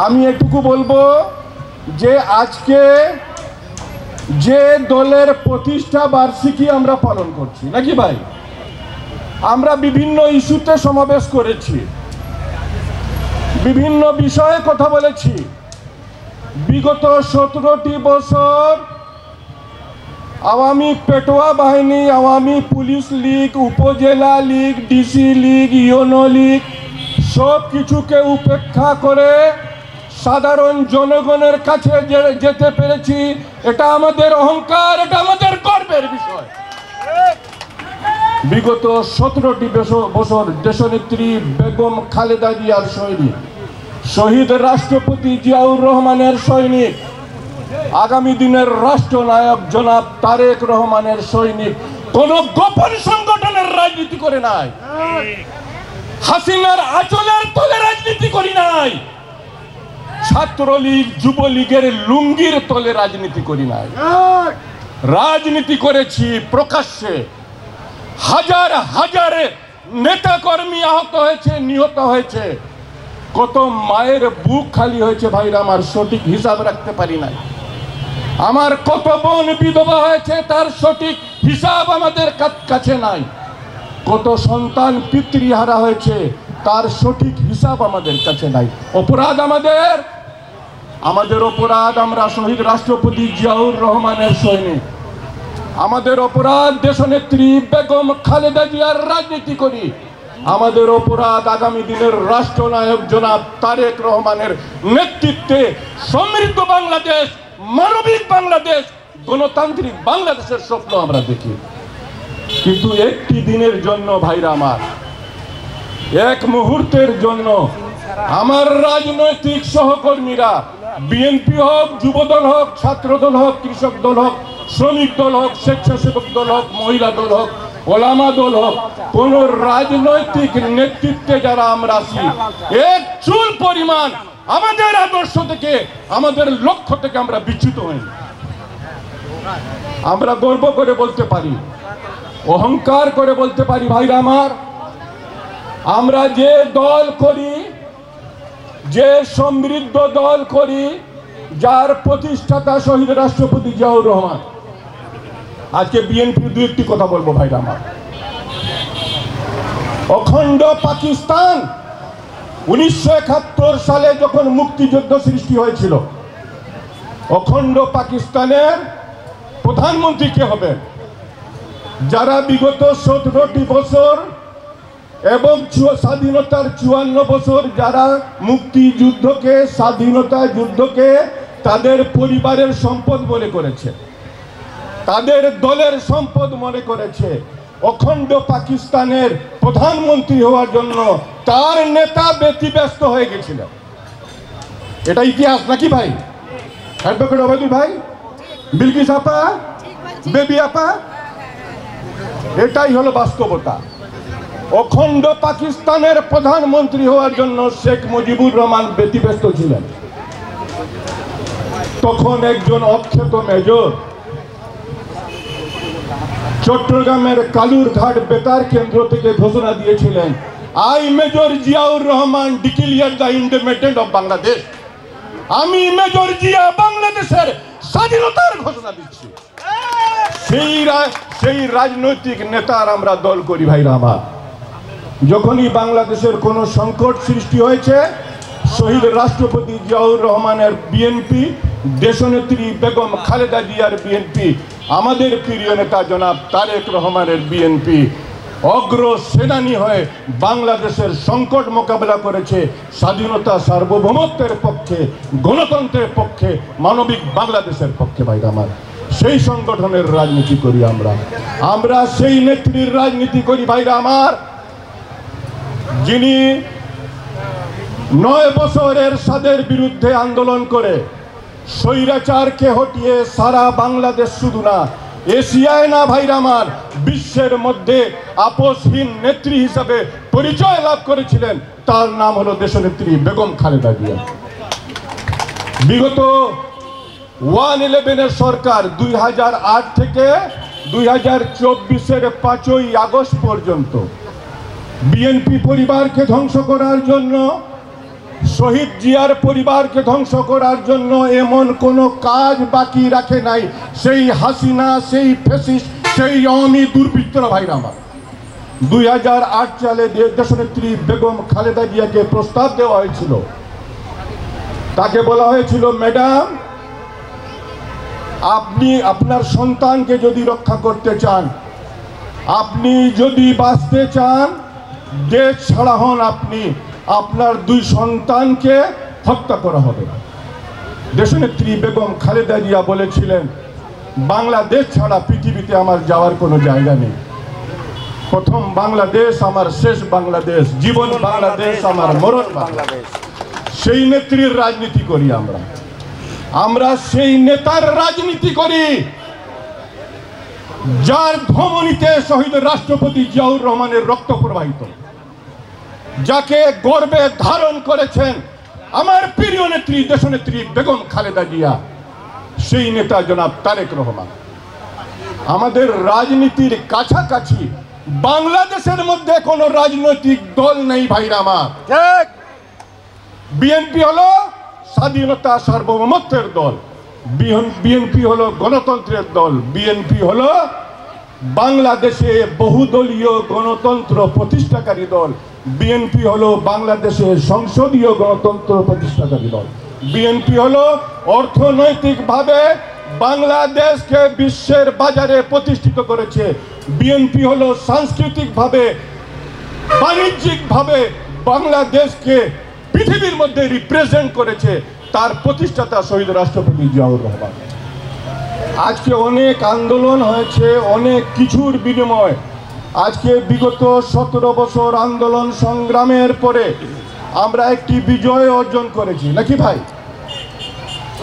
আমি এটুকু বলবো যে আজকে যে দলের প্রতিষ্ঠা বার্ষিকী আমরা পালন করছি নাকি ভাই, আমরা বিভিন্ন ইস্যুতে সমাবেশ করেছি, বিভিন্ন বিষয়ে কথা বলেছি। বিগত 17টি বছর আওয়ামী পেটোয়া বাহিনী, আওয়ামী পুলিশ লীগ, উপজেলা লীগ, ডিসি লীগ, ইউনো লীগ সব কিছুকে উপেক্ষা করে সাধারণ জনগণের কাছে যেতে পেরেছি। এটা আমাদের অহংকার, এটা আমাদের গর্বের বিষয়। বিগত 17টি বছর দেশনেত্রী বেগম খালেদা জিয়ার সৈনিক, শহীদ রাষ্ট্রপতি জিয়াউর রহমানের সৈনিক, আগামী দিনের রাষ্ট্রনায়ক জনাব তারেক রহমানের সৈনিক কোন গোপন সংগঠনের রাজনীতি করে নাই, হাসিনার আঁচলের তলে রাজনীতি করি নাই, ছাত্রলীগ যুবলীগের লুঙ্গির তলে রাজনীতি করি নাই। রাজনীতি করেছি প্রকাশ্যে। হাজার হাজার নেতা কর্মী আহত হয়েছে, নিহত হয়েছে, কত মায়ের বুক খালি হয়েছে ভাইরা আমার, সঠিক হিসাব রাখতে পারি নাই। আমার কত বোন বিধবা হয়েছে, তার সঠিক হিসাব আমাদের কাছে নাই। কত সন্তান পিতৃহারা হয়েছে, তার সঠিক হিসাব আমাদের কাছে নাই। অপরাধ আমাদের অপরাধ, আমরা শহীদ রাষ্ট্রপতি জিয়াউর রহমানের সৈনিক। আমাদের অপরাধ দেশনেত্রী বেগম খালেদা জিয়ার রাজনীতি করি। আমাদের অপরাধ আগামী দিনের রাষ্ট্রনায়ক জনাব তারেক রহমানের নেতৃত্বে সমৃদ্ধ বাংলাদেশ, মানবিক বাংলাদেশ, গণতান্ত্রিক বাংলাদেশের স্বপ্ন আমরা দেখি। কিন্তু একটি দিনের জন্য ভাইরা আমার, এক মুহূর্তের জন্য আমার রাজনৈতিক সহকর্মীরা, বিএনপি হোক, যুবদল হোক, ছাত্রদল হোক, কৃষক দল হোক, শ্রমিক দল হোক, স্বেচ্ছাসেবক দল হোক, মহিলা দল হোক, ওলামা দল হোক, কোন রাজনৈতিক নেতৃত্বে যারা আমরা আছি, এক চুল পরিমাণ আমাদের আদর্শ থেকে, আমাদের লক্ষ্য থেকে আমরা বিচ্যুত হই। আমরা গর্ব করে বলতে পারি, অহংকার করে বলতে পারি ভাইরা আমার, আমরা যে দল করি, যে সমৃদ্ধ দল করি, যার প্রতিষ্ঠাতা শহীদ রাষ্ট্রপতি জিয়াউর রহমান। আজকে বিএনপি দু একটি কথা বলবো ভাইরা আমার। অখণ্ড পাকিস্তান 1971 সালে যখন মুক্তিযুদ্ধ সৃষ্টি হয়েছিল, অখণ্ড পাকিস্তানের প্রধানমন্ত্রী কে হবে? যারা বিগত 17টি বছর এবং স্বাধীনতার 54 বছর যারা মুক্তিযুদ্ধকে, স্বাধীনতা যুদ্ধকে তাদের পরিবারের সম্পদ মনে করেছে, তাদের দলের সম্পদ মনে করেছে, অখণ্ড পাকিস্তানের প্রধানমন্ত্রী হওয়ার জন্য তার নেতা ব্যতিব্যস্ত হয়ে গেছিল। এটা ইতিহাস নাকি ভাই? অ্যাডভোকেট ওবায়দুল ভাই, বিলকিস আপা, বেবি আপা, এটাই হলো বাস্তবতা। অখণ্ড পাকিস্তানের প্রধানমন্ত্রী হওয়ার জন্য শেখ মুজিবুর রহমান ব্যতিব্যস্ত ছিলেন। তখন একজন অখ্যাত মেজর চট্টগ্রামের কালুরঘাট বেতার কেন্দ্র থেকে ঘোষণা দিয়েছিলেন, I major Ziaur Rahman declare the independence of Bangladesh. আমি মেজর জিয়া বাংলাদেশের স্বাধীনতার ঘোষণা দিচ্ছি। সেই রাজনৈতিক নেতার আমরা দল করি ভাইরা আমার। যখনই বাংলাদেশের কোনো সংকট সৃষ্টি হয়েছে, শহীদ রাষ্ট্রপতি জিয়াউর রহমানের বিএনপি, দেশনেত্রী বেগম খালেদা জিয়ার বিএনপি, আমাদের প্রিয় নেতা জনাব তারেক রহমানের বিএনপি অগ্র সেনানী হয়ে বাংলাদেশের সংকট মোকাবেলা করেছে। স্বাধীনতা, সার্বভৌমত্বের পক্ষে, গণতন্ত্রের পক্ষে, মানবিক বাংলাদেশের পক্ষে ভাইরা আমার। সেই সংগঠনের রাজনীতি করি আমরা সেই নেত্রীর রাজনীতি করি ভাইরা আমার, যিনি 9 বছরের সাদের বিরুদ্ধে আন্দোলন করে স্বৈরাচারকে হটিয়ে সারা বাংলাদেশ, শুধু না এশিয়ায় না ভাইরা আমার, বিশ্বের মধ্যে আপোষহীন নেত্রী হিসাবে পরিচয় লাভ করেছিলেন। তার নাম হলো দেশনেত্রী বেগম খালেদা জিয়া। বিগত 111 সরকার 2008 থেকে 2024-এর 5ই আগস্ট পর্যন্ত বিএনপি পরিবারকে ধ্বংস করার জন্য, শহীদ জিয়ার পরিবারকে ধ্বংস করার জন্য এমন কোনো কাজ বাকি রাখে নাই সেই হাসিনা, সেই ফ্যাসিস্ট, সেই আওয়ামী দুর্বৃত্তরা। ভাইরা আমার, 2008 সালে দেশনেত্রী বেগম খালেদা জিয়াকে প্রস্তাব দেওয়া হয়েছিল। তাকে বলা হয়েছিল, ম্যাডাম, আপনি আপনার সন্তানকে যদি রক্ষা করতে চান, আপনি যদি বাঁচতে চান, দেশ ছাড়া হন আপনি, আপনার 2 সন্তানকে হত্যা করা হবে। দেশনেত্রী বেগম খালেদা জিয়া বলেছিলেন, বাংলাদেশ ছাড়া পৃথিবীতে আমার যাওয়ার কোনো জায়গা নেই। প্রথম বাংলাদেশ আমার শেষ বাংলাদেশ, জীবন বাংলাদেশ আমার মরণ বাংলাদেশ। সেই নেত্রীর রাজনীতি করি আমরা সেই নেতার রাজনীতি করি যার ধমনীতে শহীদ রাষ্ট্রপতি জিয়াউর রহমানের রক্ত প্রবাহিত, যাকে গর্বে ধারণ করেছেন আমার প্রিয় নেত্রী দেশনেত্রী বেগম খালেদা জিয়া, সেই নেতা জনাব তারেক রহমান। আমাদের রাজনীতির কাছাকাছি বাংলাদেশের মধ্যে কোনো রাজনৈতিক দল নেই ভাইরা আমার। বিএনপি হলো স্বাধীনতা সার্বভৌমত্বের দল, বিএনপি হলো গণতন্ত্রের দল, বিএনপি হলো বাংলাদেশে বহুদলীয় গণতন্ত্র প্রতিষ্ঠাকারী দল, বিএনপি হলো বাংলাদেশের সংসদীয় গণতন্ত্র প্রতিষ্ঠাকারী দল, বিএনপি হলো অর্থনৈতিকভাবে বাংলাদেশকে বিশ্বের বাজারে প্রতিষ্ঠিত করেছে, বিএনপি হলো সাংস্কৃতিকভাবে বাণিজ্যিকভাবে বাংলাদেশকে পৃথিবীর মধ্যে রিপ্রেজেন্ট করেছে তার প্রতিষ্ঠাতা শহীদ রাষ্ট্রপতি জিয়াউর রহমান। আজকে অনেক আন্দোলন হয়েছে, অনেক কিছুর বিনিময় আজকে বিগত 17 বছর আন্দোলন সংগ্রামের পরে আমরা একটি বিজয় অর্জন করেছি, নাকি ভাই?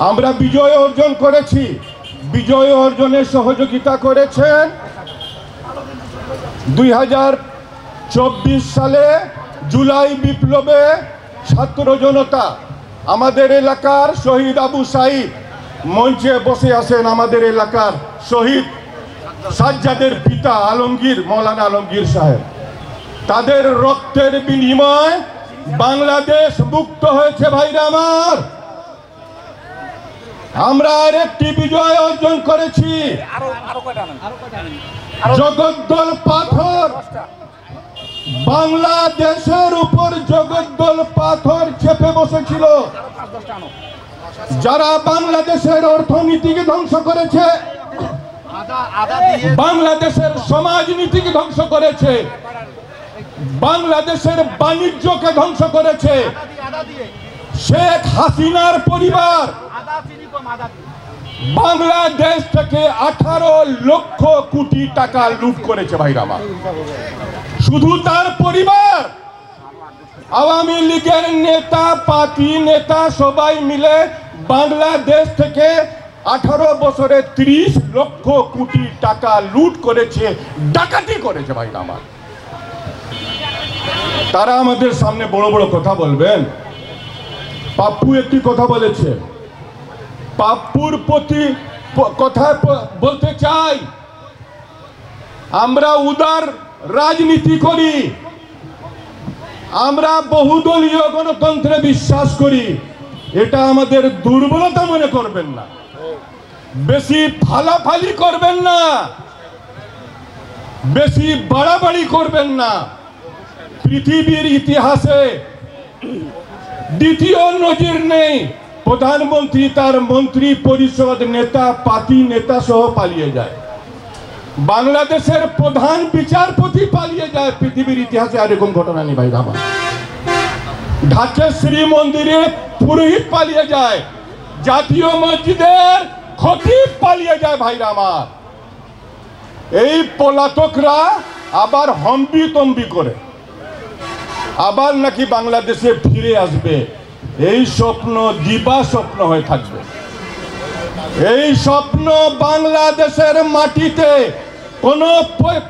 আমরা বিজয় অর্জন করেছি। বিজয় অর্জনে সহযোগিতা করেছেন 2024 সালে জুলাই বিপ্লবে ছাত্র জনতা। আমাদের এলাকার শহীদ আবু সাঈদ মঞ্চে বসে আছেন, আমাদের এলাকার শহীদ সাজ্জাদের পিতা আলমগীর, মৌলানা আলমগীর সাহেব। তাদের রক্তের বিনিময় বাংলাদেশ মুক্ত হয়েছে ভাইরা আমার। আমরা আরেকটি বিজয় অর্জন করেছি, জগদ্দল পাথর। বাংলাদেশের উপর জগদ্দল পাথর চেপে বসেছিল, যারা বাংলাদেশের অর্থনীতিকে ধ্বংস করেছে, বাংলাদেশের সমাজনীতিকে ধ্বংস করেছে, বাংলাদেশের বাণিজ্যকে ধ্বংস করেছে। শেখ হাসিনার পরিবার বাংলাদেশ থেকে 18 লক্ষ কোটি টাকা লুট করেছে ভাইরা আমার। শুধু তার পরিবার, আওয়ামী লীগের নেতা, পার্টি নেতা সবাই মিলে বাংলাদেশ থেকে 18 বছরে 30 লক্ষ কোটি টাকা লুট করেছে, ডাকাতি করেছে ভাইরা আমার। তারা আমাদের সামনে বড় বড় কথা বলবেন। পাপ্পু একটি কথা বলেছে, পাপ্পুর প্রতি কথা বলতে চাই, আমরা উদার রাজনীতি করি, আমরা বহুদলীয় গণতন্ত্রে বিশ্বাস করি। এটা আমাদের দুর্বলতা মনে করবেন না, বেশি ফালাফালি করবেন না, বেশি বাড়াবাড়ি করবেন না। পৃথিবীর ইতিহাসে দ্বিতীয় নজির নেই, প্রধানমন্ত্রী তার মন্ত্রী পরিষদ নেতা, পার্টি নেতা সহ পালিয়ে যায়। বাংলাদেশের প্রধান বিচারপতি পালিয়ে যায়, পৃথিবীর ইতিহাসে আর এরকম ঘটনা নেই ভাই আমার। ঢাকেশ্বরী মন্দিরে পুরোহিত পালিয়ে যায়, জাতীয় মসজিদের খতিব পালিয়ে যায় ভাইরা আমার। এই পলাতকরা আবার হম্বি তম্বি করে আবার নাকি বাংলাদেশে ফিরে আসবে, এই স্বপ্ন দিবা স্বপ্ন হয়ে থাকবে। এই স্বপ্ন বাংলাদেশের মাটিতে কোন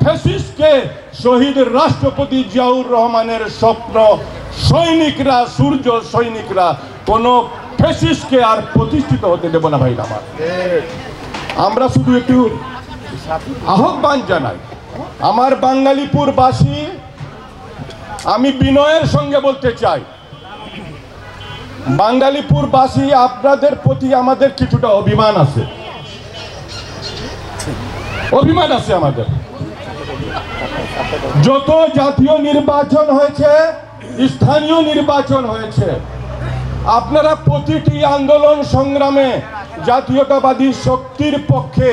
ফ্যাসিস্টকে শহীদ রাষ্ট্রপতি জিয়াউর রহমানের স্বপ্ন সৈনিকরা, সূর্য সৈনিকরা কোন ফ্যাসিস্টকে আর প্রতিষ্ঠিত হতে দেব না ভাই আমার। আমরা শুধু একটু আহ্বান জানাই আমার বাঙালিপুরবাসী, আমি বিনয়ের সঙ্গে বলতে চাই, বাঙালিপুরবাসী আপনাদের প্রতি আমাদের কিছুটা অভিমান আছে, অভিমান আছে আমাদের। যত জাতীয় নির্বাচন হয়েছে, স্থানীয় নির্বাচন হয়েছে, আপনারা প্রতিটি আন্দোলন সংগ্রামে জাতীয়তাবাদী শক্তির পক্ষে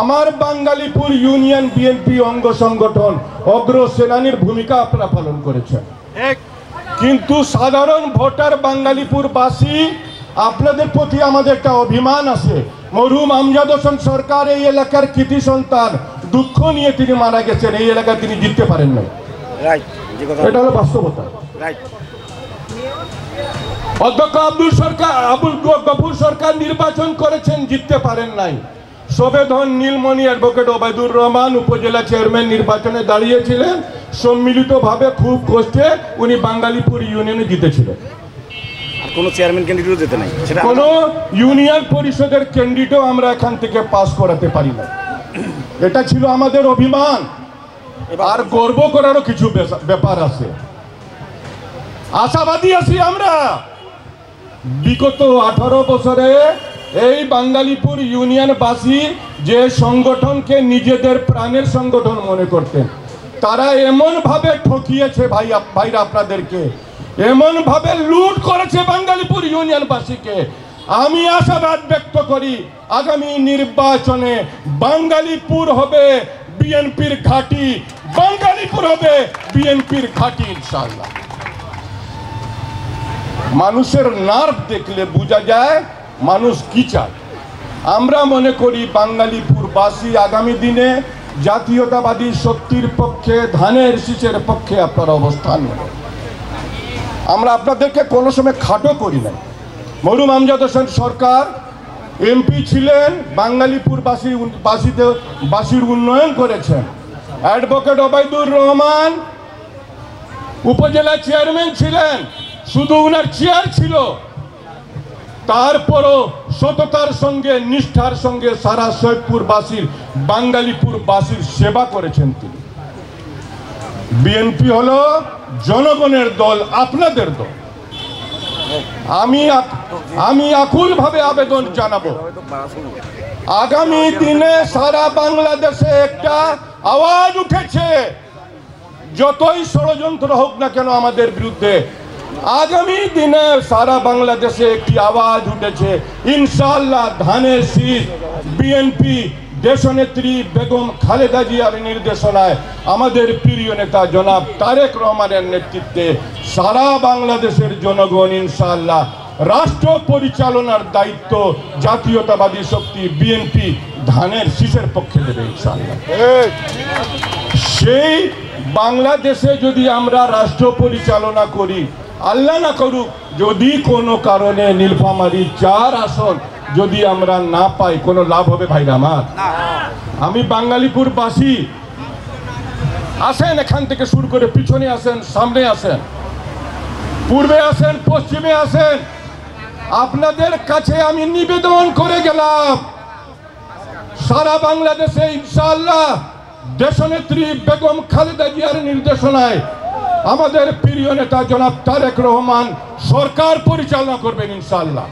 আমার বাঙালিপুর ইউনিয়ন বিএনপি অঙ্গ সংগঠন অগ্রসেনানীর ভূমিকা আপনারা পালন করেছেন। কিন্তু সাধারণ ভোটার বাঙালিপুরবাসী আপনাদের প্রতি আমাদের একটা অভিমান আছে। মরহুম আমজাদ হোসেন সরকার এই এলাকার কৃতি সন্তান, দুঃখ নিয়ে তিনি মারা গেছেন, এই এলাকায় তিনি জিততে পারেন না। এটা হলো বাস্তবতা। অধ্যক্ষ আবুল গফুর সরকার নির্বাচন করেছেন, জিততে পারেন নাই। সবেধন নীলমণি অ্যাডভোকেট ওবায়দুর রহমান উপজেলা চেয়ারম্যান নির্বাচনে দাঁড়িয়েছিলেন, সম্মিলিতভাবে খুব কষ্টে উনি বাঙালিপুর ইউনিয়নে জিতেছিলেন। কোনো চেয়ারম্যান ক্যান্ডিডেটও যেতে নাই, কোনো ইউনিয়ন পরিষদের ক্যান্ডিডেটও আমরা এখান থেকে পাস করাতে পারি না। এটা ছিল আমাদের অভিমান। আর গর্ব করারও কিছু ব্যাপার আছে। আশাবাদী আছি আমরা। বিগত 18 বছরে এই বাঙালিপুর ইউনিয়নবাসী যে সংগঠনকে নিজেদের প্রাণের সংগঠন মনে করতেন, তারা এমন ভাবে ঠকিয়েছে ভাইরা আপনাদেরকে, এমন ভাবে লুট করেছে বাঙালিপুর ইউনিয়নবাসীকে। আমি আশাবাদ ব্যক্ত করি আগামী নির্বাচনে বাঙালিপুর হবে বিএনপির ঘাঁটি, বাঙালিপুর হবে বিএনপির ঘাঁটি ইনশাআল্লাহ। মানুষের নার্ভ দেখলে বোঝা যায় মানুষ কি চায়। আমরা মনে করি বাঙালিপুরবাসী আগামী দিনে জাতীয়তাবাদী শক্তির পক্ষে, ধানের শীষের পক্ষে আপনার অবস্থান নেবে। আমরা আপনাদেরকে কোনো সময় খাটো করি নাই। মরহুম আমজাদ হোসেন সরকার এমপি ছিলেন, বাঙালিপুরবাসীর উন্নয়ন করেছেন। অ্যাডভোকেট ওবায়দুর রহমান উপজেলা চেয়ারম্যান ছিলেন, শুধু উনার চেয়ার ছিল, তারপরও সততার সঙ্গে নিষ্ঠার সঙ্গে সারা সৈয়দপুরবাসীর, বাঙালিপুরবাসীর সেবা করেছেন তিনি। বিএনপি হলো জনগণের দল, আপনাদের দল। আমি আকুল ভাবে আবেদন জানাবো, আগামী দিনে সারা বাংলাদেশে একটা আওয়াজ উঠেছে, যতই ষড়যন্ত্র হোক না কেন আমাদের বিরুদ্ধে, আগামী দিনে সারা বাংলাদেশে একটি আওয়াজ উঠেছে। ইনশাআল্লাহ ধানের শীষ বিএনপি দেশনেত্রী বেগম খালেদা জিয়ার নির্দেশনায় আমাদের প্রিয় নেতা জনাব তারেক রহমানের নেতৃত্বে সারা বাংলাদেশের জনগণ ইনশাআল্লাহ রাষ্ট্র পরিচালনার দায়িত্ব জাতীয়তাবাদী শক্তি বিএনপি ধানের শীষের পক্ষে দেবে ইনশাআল্লাহ। সেই বাংলাদেশে যদি আমরা রাষ্ট্র পরিচালনা করি, আল্লাহ না করুক যদি কোনো কারণে নীলফামারী 4 আসন যদি আমরা না পাই, কোনো লাভ হবে ভাইরা আমার? আমি বাঙালিপুরবাসী, আসেন এখান থেকে শুরু করে পিছনে আসেন, সামনে আসেন, পূর্বে আসেন, পশ্চিমে আসেন, আপনাদের কাছে আমি নিবেদন করে গেলাম সারা বাংলাদেশে ইনশাআল্লাহ দেশনেত্রী বেগম খালেদা জিয়ার নির্দেশনায় আমাদের প্রিয় নেতা জনাব তারেক রহমান সরকার পরিচালনা করবেন ইনশাআল্লাহ।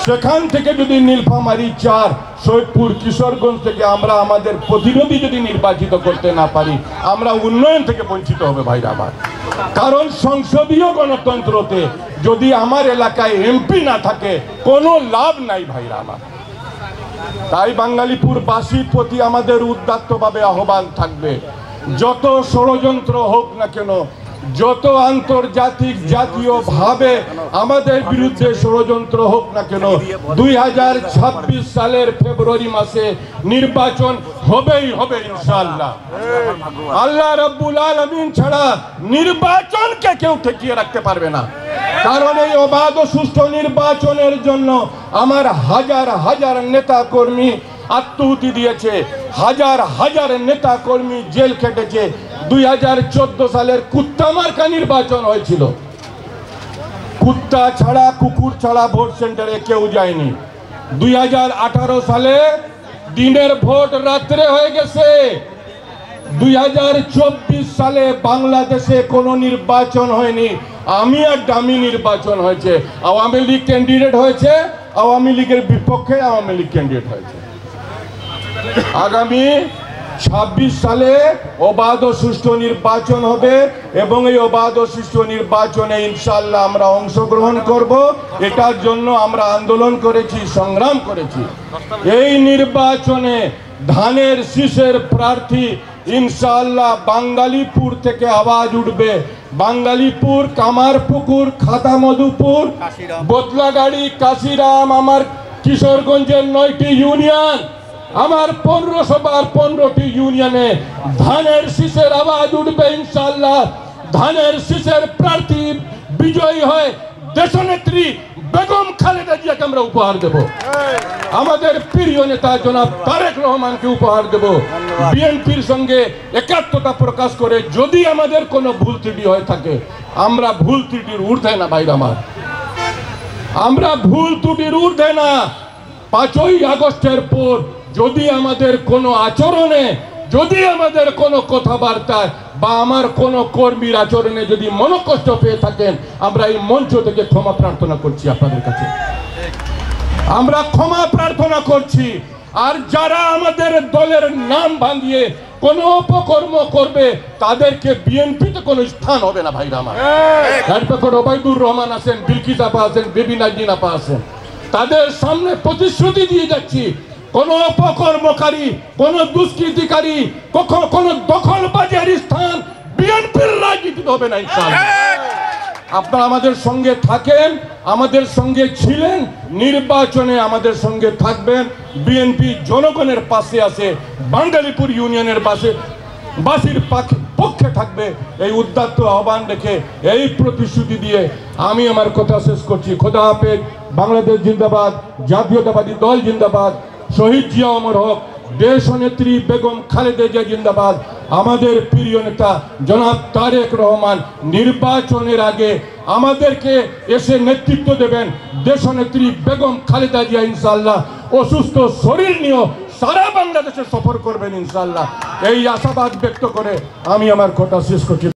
সেখান থেকে যদি নীলফামারী 4 সৈয়দপুর কিশোরগঞ্জ থেকে আমরা আমাদের প্রতিনিধি যদি নির্বাচিত করতে না পারি, আমরা উন্নয়ন থেকে বঞ্চিত হবে ভাইরা আমার। কারণ সংসদীয় গণতন্ত্রতে যদি আমার এলাকায় এমপি না থাকে কোনো লাভ নাই ভাইরা আমার। তাই বাঙালিপুরবাসীর প্রতি আমাদের উদাত্তভাবে আহ্বান থাকবে, যত ষড়যন্ত্র হোক না কেন, যত আন্তর্জাতিক জাতীয়ভাবে আমাদের বিরুদ্ধে ষড়যন্ত্র হোক না কেন, 2026 সালের ফেব্রুয়ারি মাসে নির্বাচন হবেই হবে ইনশাআল্লাহ। আল্লাহ রাব্বুল আলামিন ছাড়া নির্বাচনকে কেউ ঠেকিয়ে রাখতে পারবে না। কারণ এই অবাধ ও সুষ্ঠু নির্বাচনের জন্য আমার হাজার হাজার নেতা কর্মী আত্মহুতি দিয়েছে, হাজার হাজার নেতা কর্মী জেল খেটেছে। 2014 সালের কুত্তা মার্কা নির্বাচন হয়েছিল, কুত্তা ছাড়া কুকুর ছাড়া ভোট সেন্টারে কেউ যায়নি। 2018 সালে দিনের ভোট রাত্রে হয়ে গেছে, 2024 সালে বাংলাদেশে কোনো নির্বাচন হয়নি, আমি আর ডামি নির্বাচন হয়েছে। আওয়ামী লীগ ক্যান্ডিডেট হয়েছে, আওয়ামী লীগের বিপক্ষে আওয়ামী লীগ ক্যান্ডিডেট হয়েছে। আগামী 26 সালে অবাধ ও সুষ্ঠু নির্বাচন হবে এবং এই অবাধ ও সুষ্ঠু নির্বাচনে ইনশাআল্লাহ আমরা অংশগ্রহণ করব। এটার জন্য আমরা আন্দোলন করেছি, সংগ্রাম করেছি। এই নির্বাচনে ধানের শীষের প্রার্থী ইনশাআল্লাহ বাঙ্গালীপুর থেকে আওয়াজ উঠবে। বাঙ্গালীপুর, কামারপুকুর, খাতামধুপুর, বদলাগাড়ি, কাশিরাম, আমার কিশোরগঞ্জের 9টি ইউনিয়ন, আমার 1515টি ইউনিয়নে ধানের শীষের আওয়াজ উঠবে ইনশাআল্লাহ। ধানের শীষের প্রার্থী বিজয়ী হয় দেশনেত্রী বেগম খালেদা জিয়াকে আমরা উপহার দেব। আমাদের প্রিয় নেতা জনাব তারেক রহমানকে উপহার দেব। বিএনপির সঙ্গে একাত্মতা প্রকাশ করে যদি আমাদের কোনো ভুল ত্রুটি হয়ে থাকে, আমরা ভুল ত্রুটির ঊর্ধ্বে না ভাইরা আমার, আমরা ভুল ত্রুটির ঊর্ধ্বে না। 5ই আগস্টের পর যদি আমাদের কোনো আচরণে, যদি আমাদের কোনো কথাবার্তায় বা আমার কোনো কর্মীর আচরণে যদি মনোকষ্ট পেয়ে থাকেন, আমরা এই মঞ্চ থেকে ক্ষমা প্রার্থনা করছি আপনাদের কাছে, আমরা ক্ষমা প্রার্থনা করছি। আর যারা আমাদের দলের নাম ভাঙিয়ে কোনো অপকর্ম করবে তাদেরকে বিএনপিতে কোনো স্থান হবে না ভাইরা আমার। অ্যাডভোকেট ওবায়দুর রহমান আছেন, বিলকিস আপা আছেন, বেবি নাজনীন আপা আছেন, তাদের সামনে প্রতিশ্রুতি দিয়ে যাচ্ছি, কোন অপকর্মকারী, কোন দুষ্কৃতিকারী, কোন দখলবাজের স্থান বিএনপির রাজনীতিতে হবে না ইনশাআল্লাহ। আপনারা আমাদের সঙ্গে থাকেন, আমাদের সঙ্গে ছিলেন, নির্বাচনে আমাদের সঙ্গে থাকবেন। বিএনপি জনগণের পাশে আছে, বাঙ্গালীপুর ইউনিয়নের বাসীর পক্ষে থাকবে। এই উদ্দাত্ত আহ্বান রেখে, এই প্রতিশ্রুতি দিয়ে আমি আমার কথা শেষ করছি। খোদা হাফেজ। বাংলাদেশ জিন্দাবাদ, জাতীয়তাবাদী দল জিন্দাবাদ, শহীদ জিয়া অমর হক, দেশনেত্রী বেগম খালেদা জিয়া জিন্দাবাদ। আমাদের প্রিয় নেতা জনাব তারেক রহমান নির্বাচনের আগে আমাদেরকে এসে নেতৃত্ব দেবেন। দেশনেত্রী বেগম খালেদা জিয়া ইনশাআল্লাহ অসুস্থ শরীর নিয়েও সারা বাংলাদেশে সফর করবেন ইনশাআল্লাহ। এই আশাবাদ ব্যক্ত করে আমি আমার কথা শেষ করছি।